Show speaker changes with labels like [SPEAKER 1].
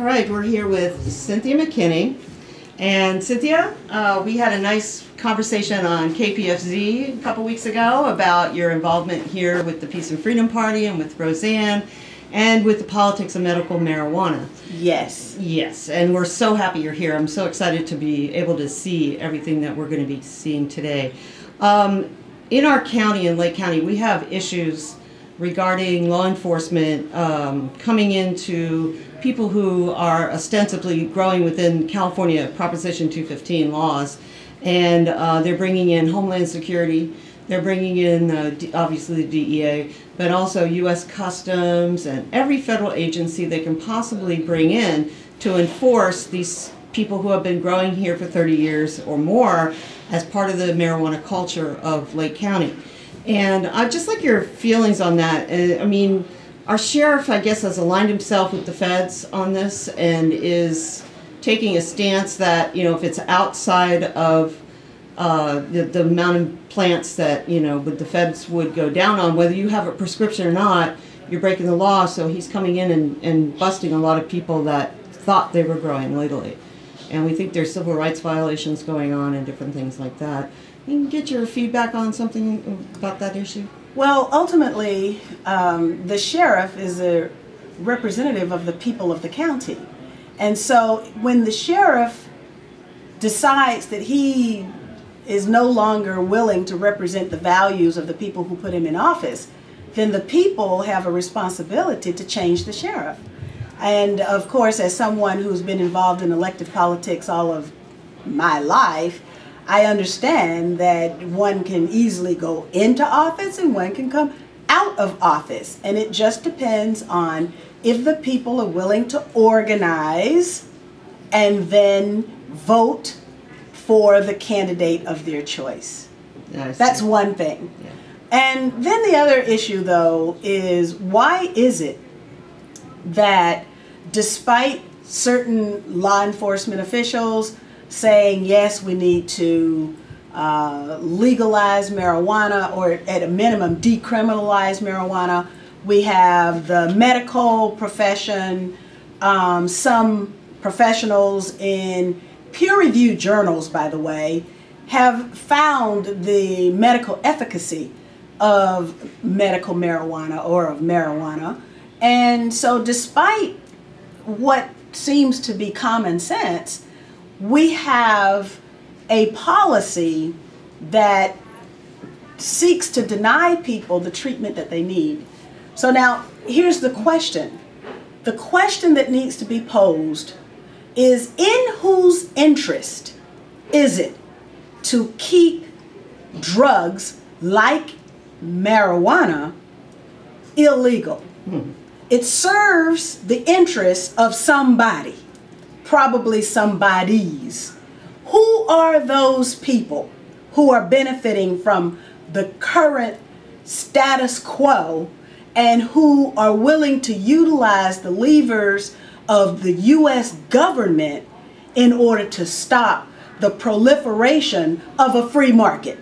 [SPEAKER 1] All right, we're here with Cynthia McKenney. And Cynthia, we had a nice conversation on KPFZ a couple weeks ago about your involvement here with the Peace and Freedom Party and with Roseanne and with the politics of medical marijuana.
[SPEAKER 2] Yes.
[SPEAKER 1] Yes, and we're so happy you're here. I'm so excited to be able to see everything that we're going to be seeing today. In our county, in Lake County, we have issues regarding law enforcement coming into people who are ostensibly growing within California Proposition 215 laws, and they're bringing in Homeland Security, they're bringing in obviously the DEA, but also U.S. Customs and every federal agency they can possibly bring in to enforce these people who have been growing here for 30 years or more as part of the marijuana culture of Lake County. And I'd just like your feelings on that. I mean, our sheriff, I guess, has aligned himself with the feds on this and is taking a stance that, you know, if it's outside of the amount of plants that, you know, the feds would go down on, whether you have a prescription or not, you're breaking the law. So he's coming in and busting a lot of people that thought they were growing legally. And we think there's civil rights violations going on and different things like that. You can get your feedback on something about that issue?
[SPEAKER 2] Well, ultimately, the sheriff is a representative of the people of the county. And so when the sheriff decides that he is no longer willing to represent the values of the people who put him in office, then the people have a responsibility to change the sheriff. And of course, as someone who's been involved in elected politics all of my life, I understand that one can easily go into office and one can come out of office. And it just depends on if the people are willing to organize and then vote for the candidate of their choice. That's one thing. Yeah. And then the other issue, though, is why is it that despite certain law enforcement officials saying, yes, we need to legalize marijuana, or at a minimum decriminalize marijuana, we have the medical profession, some professionals in peer-reviewed journals, by the way, have found the medical efficacy of medical marijuana or of marijuana. And so despite what seems to be common sense, we have a policy that seeks to deny people the treatment that they need. So now, here's the question. The question that needs to be posed is, in whose interest is it to keep drugs like marijuana illegal? It serves the interests of somebody, probably somebodies. Who are those people who are benefiting from the current status quo and who are willing to utilize the levers of the U.S. government in order to stop the proliferation of a free market?